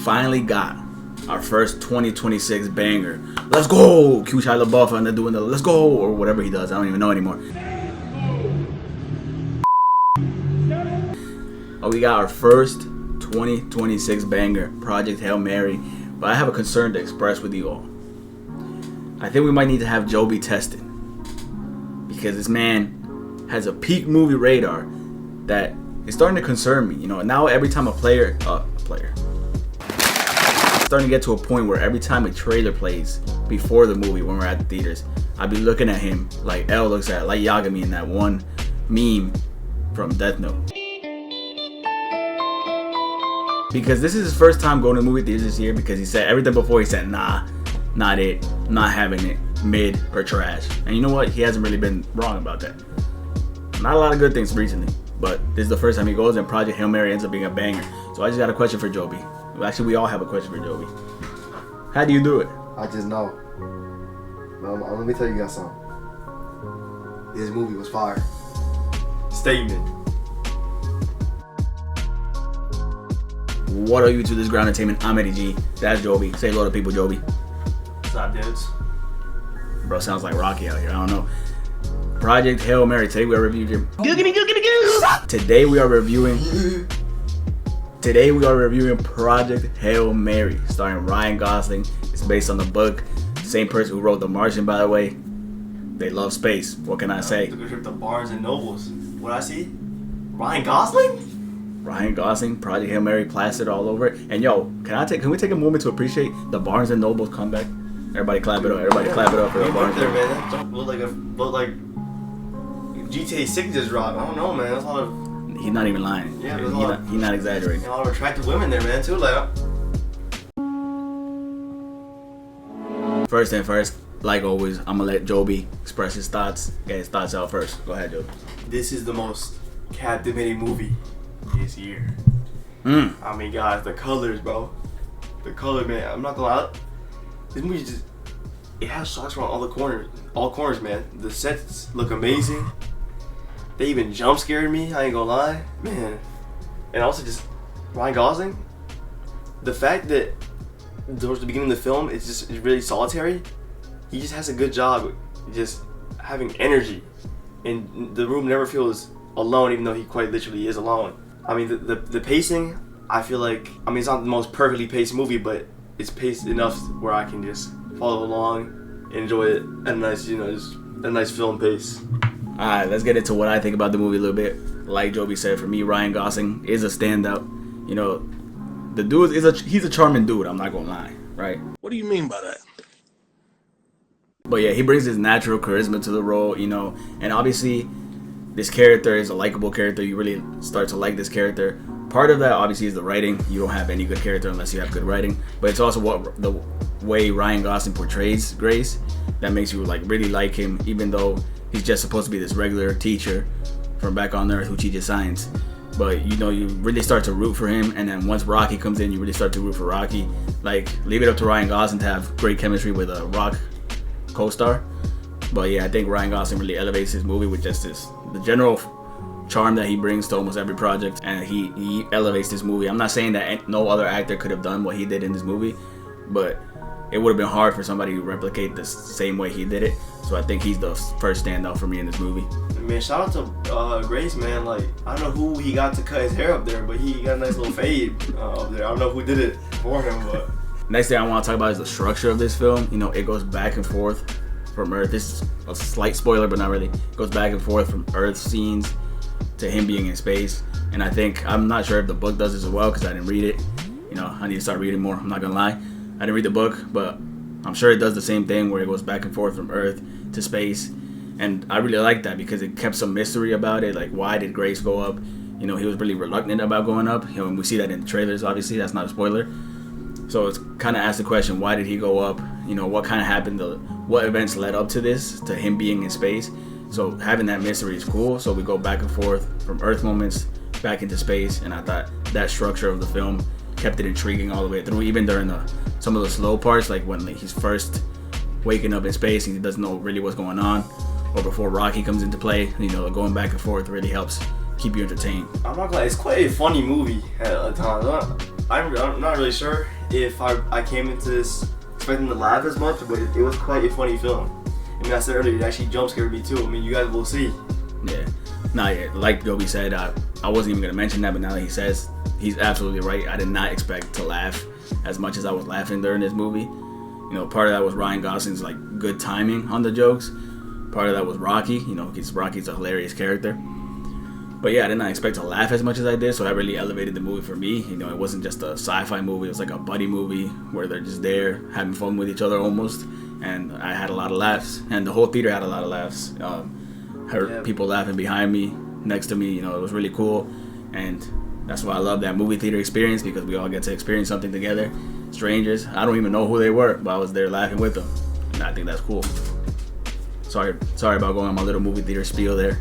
finally got our first 2026 banger. Let's go! Cue Shia LaBeouf and they're doing the let's go or whatever he does. I don't even know anymore. Oh, we got our first 2026 banger, Project Hail Mary. But I have a concern to express with you all. I think we might need to have Joby tested. Because this man has a peak movie radar that is starting to concern me. You know, now every time it's starting to get to a point where every time a trailer plays before the movie when we're at the theaters, I'd be looking at him like L looks at like Yagami in that one meme from Death Note. Because this is his first time going to movie theaters this year, because he said everything before he said nah, not it, not having it, mid or trash. And you know what? He hasn't really been wrong about that. Not a lot of good things recently, but this is the first time he goes and Project Hail Mary ends up being a banger. So I just got a question for Joby. Actually, we all have a question for Joby. How do you do it? I just know. Let me tell you guys something. This movie was fire. Statement. What are you to this ground entertainment? I'm Eddie G. That's Joby. Say hello to people, Joby. What's up, dudes? Bro, sounds like Rocky out here. I don't know. Project Hail Mary. Today we are reviewing. Today we are reviewing Project Hail Mary, starring Ryan Gosling. It's based on the book. Same person who wrote The Martian, by the way. They love space. What can I say? Took a trip to Barnes and Nobles. What I see? Ryan Gosling? Ryan Gosling, Project Hail Mary plastered all over it. And yo, can we take a moment to appreciate the Barnes and Nobles comeback? Everybody clap it up. Everybody clap it up for the Barnes. There, man. That look like GTA 6 just dropped. I don't know, man. That's a lot of. He's not even lying. Yeah, he's not exaggerating. A lot of attractive women there, man, too. Like. First and first, like always, I'm gonna let Joby express his thoughts. Get his thoughts out first. Go ahead, Joby. This is the most captivating movie this year. I mean, guys, the colors, bro. The color, man. I'm not gonna lie. This movie it has shots around all corners, man. The sets look amazing. They even jump scared me. I ain't gonna lie, man. And also just Ryan Gosling. The fact that towards the beginning of the film, it's really solitary. He just has a good job, just having energy, and the room never feels alone, even though he quite literally is alone. I mean, the pacing, I feel like, I mean, it's not the most perfectly paced movie, but it's paced enough where I can just follow along and enjoy it at a nice, just a nice film pace. Alright, let's get into what I think about the movie a little bit. Like Joby said, for me, Ryan Gosling is a standout. You know, the dude he's a charming dude, I'm not gonna lie, right? What do you mean by that? But yeah, he brings his natural charisma to the role, and obviously this character is a likable character. You really start to like this character. Part of that obviously is the writing. You don't have any good character unless you have good writing. But it's also the way Ryan Gosling portrays Grace that makes you really like him, even though he's just supposed to be this regular teacher from back on Earth who teaches science. But you really start to root for him, and then once Rocky comes in, you really start to root for Rocky. Leave it up to Ryan Gosling to have great chemistry with a Rock co-star. But yeah, I think Ryan Gosling really elevates his movie with just the general charm that he brings to almost every project, and he elevates this movie. I'm not saying that no other actor could have done what he did in this movie, but it would have been hard for somebody to replicate the same way he did it. So I think he's the first standout for me in this movie. Man, shout out to Grace, man. I don't know who he got to cut his hair up there, but he got a nice little fade up there. I don't know who did it for him, but. Next thing I want to talk about is the structure of this film. It goes back and forth from Earth. This is a slight spoiler, but not really. It goes back and forth from Earth scenes to him being in space. And I'm not sure if the book does this as well, because I didn't read it. I need to start reading more. I'm not gonna lie. I didn't read the book, but I'm sure it does the same thing where it goes back and forth from Earth to space. And I really like that because it kept some mystery about it. Like, why did Grace go up? He was really reluctant about going up. And we see that in the trailers, obviously. That's not a spoiler. So it's kind of asked the question, why did he go up? What kind of happened? What events led up to this, to him being in space? So having that mystery is cool. So we go back and forth from Earth moments back into space. And I thought that structure of the film kept it intriguing all the way through, even during some of the slow parts, like when he's first waking up in space and he doesn't know really what's going on, or before Rocky comes into play. Going back and forth really helps keep you entertained. I'm not gonna lie, it's quite a funny movie at times. I'm not really sure if I came into this expecting to laugh as much, but it was quite a funny film. I mean, I said earlier, it actually jump scared me too. I mean, you guys will see. Yeah. Nah, yeah. Like Joby said, I wasn't even gonna mention that, but now that he says, he's absolutely right. I did not expect to laugh as much as I was laughing during this movie. You know, part of that was Ryan Gosling's like good timing on the jokes. Part of that was Rocky. You know, because Rocky's a hilarious character. But yeah, I did not expect to laugh as much as I did, so that really elevated the movie for me. You know, it wasn't just a sci-fi movie; it was like a buddy movie where they're just there having fun with each other almost. And I had a lot of laughs, and the whole theater had a lot of laughs. Heard people laughing behind me, next to me. You know, it was really cool, and that's why I love that movie theater experience, because we all get to experience something together. Strangers, I don't even know who they were, but I was there laughing with them, and I think that's cool. Sorry about going on my little movie theater spiel there.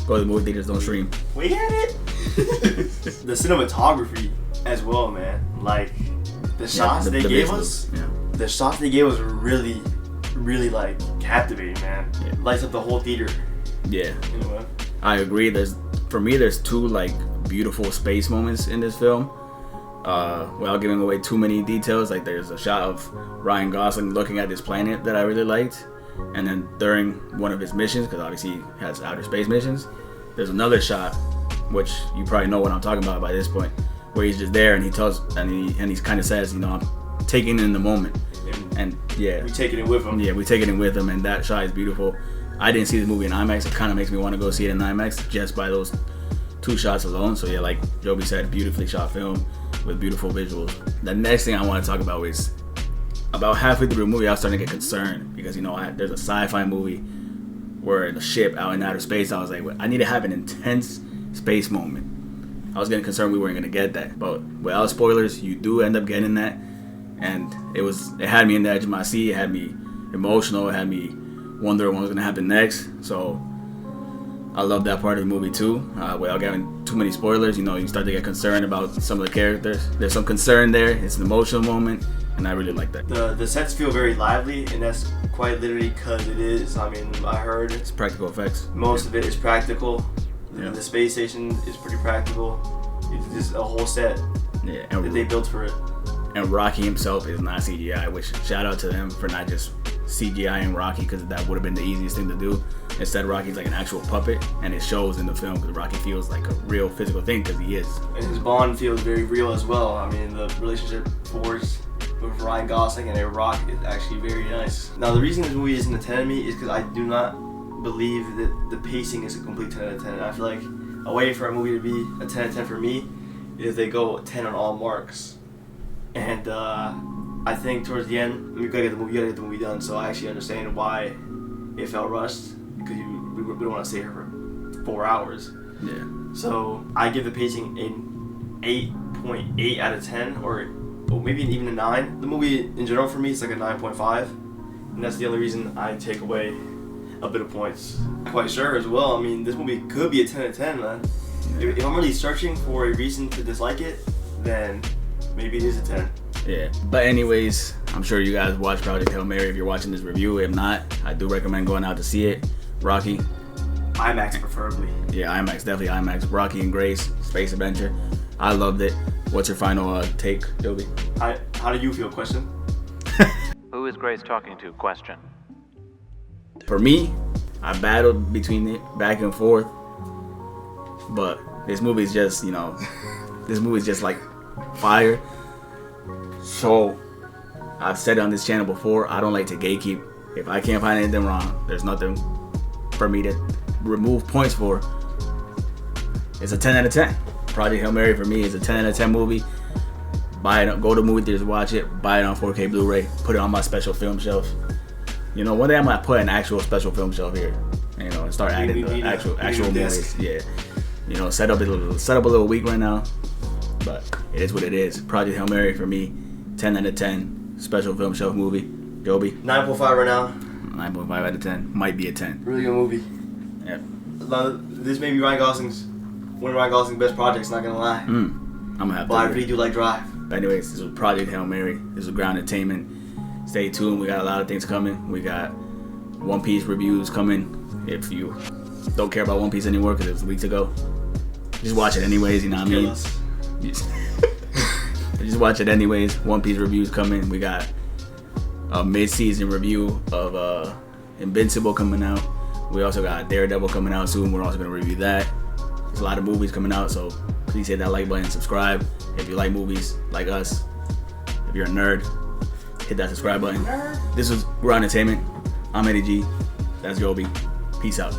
Go to the movie theaters, don't stream. We had it. The cinematography as well, man. Like the shots they gave us. Yeah. The shots they gave us were really, really like captivating, man. Yeah. Lights up the whole theater. Yeah. You know what? I agree. For me, there's two like beautiful space moments in this film. Without giving away too many details, like there's a shot of Ryan Gosling looking at this planet that I really liked. And then during one of his missions, because obviously he has outer space missions, there's another shot, which you probably know what I'm talking about by this point, where he's just there and he kind of says, you know, I'm taking in the moment. And yeah, we taking it with him. Yeah, we taking it with him, and that shot is beautiful. I didn't see this movie in IMAX. It kind of makes me want to go see it in IMAX just by those two shots alone. So yeah, like Joby said, beautifully shot film with beautiful visuals. The next thing I want to talk about is about halfway through the movie, I was starting to get concerned because, you know, there's a sci-fi movie where the ship out in outer space. I was like, I need to have an intense space moment. I was getting concerned we weren't going to get that, but without spoilers, you do end up getting that. And it had me in the edge of my seat. It had me emotional. It had me wondering what was going to happen next. So I love that part of the movie too. Without giving too many spoilers, you know, you start to get concerned about some of the characters. There's some concern there. It's an emotional moment, and I really like that. The sets feel very lively, and that's quite literally because it is. I mean, I heard it's practical effects. Most of it is practical. Yeah. The space station is pretty practical. It's just a whole set that they built for it. And Rocky himself is not CGI, which shout out to them for not just CGI-ing Rocky, because that would have been the easiest thing to do. Instead, Rocky's like an actual puppet, and it shows in the film because Rocky feels like a real physical thing because he is. And his bond feels very real as well. I mean, the relationship forged with Ryan Gosling and A Rock is actually very nice. Now, the reason this movie isn't a 10 to me is because I do not believe that the pacing is a complete 10 out of 10. And I feel like a way for a movie to be a 10 out of 10 for me is they go 10 on all marks. And I think towards the end, you gotta get the movie done. So I actually understand why it felt rushed, because we don't want to stay here for 4 hours. Yeah. So I give the pacing an 8.8 out of 10, or maybe even a 9. The movie in general for me is like a 9.5, and that's the only reason I take away a bit of points. I'm quite sure as well. I mean, this movie could be a 10 out of 10, man. Yeah. If I'm really searching for a reason to dislike it, then maybe it is a 10. Yeah. But anyways, I'm sure you guys watch Project Hail Mary if you're watching this review. If not, I do recommend going out to see it. Rocky. IMAX preferably. Yeah, IMAX, definitely IMAX. Rocky and Grace, space adventure. I loved it. What's your final take, Joby? How do you feel? Question. Who is Grace talking to? Question. For me, I battled between it back and forth, but this movie's just, you know, this movie's just like fire. So I've said it on this channel before, I don't like to gatekeep. If I can't find anything wrong, there's nothing for me to remove points for. It's a 10 out of 10. Project Hail Mary for me is a 10 out of 10 movie. Buy it, go to movie theaters, watch it, buy it on 4K Blu-ray, put it on my special film shelf. You know, one day I might put an actual special film shelf here, you know, and start adding the actual movies. Yeah, you know, set up a little week right now, but it is what it is. Project Hail Mary for me, 10 out of 10 special film shelf movie. Joby? 9.5 right now. 9.5 out of 10. Might be a 10. Really good movie. Yep. This may be one of Ryan Gosling's best projects, not gonna lie. I'm gonna have but to. I really do like Drive. But anyways, this was Project Hail Mary. This was Ground Entertainment. Stay tuned. We got a lot of things coming. We got One Piece reviews coming. If you don't care about One Piece anymore because it was weeks ago, just watch it anyways. You know what I mean? Just just watch it anyways. One Piece reviews coming. We got a mid-season review of Invincible coming out. We also got Daredevil coming out soon. We're also going to review that. There's a lot of movies coming out, so please hit that like button, subscribe. If you like movies like us, if you're a nerd, hit that subscribe button. This was Raw Entertainment. I'm Eddie G. That's Joby. Peace out.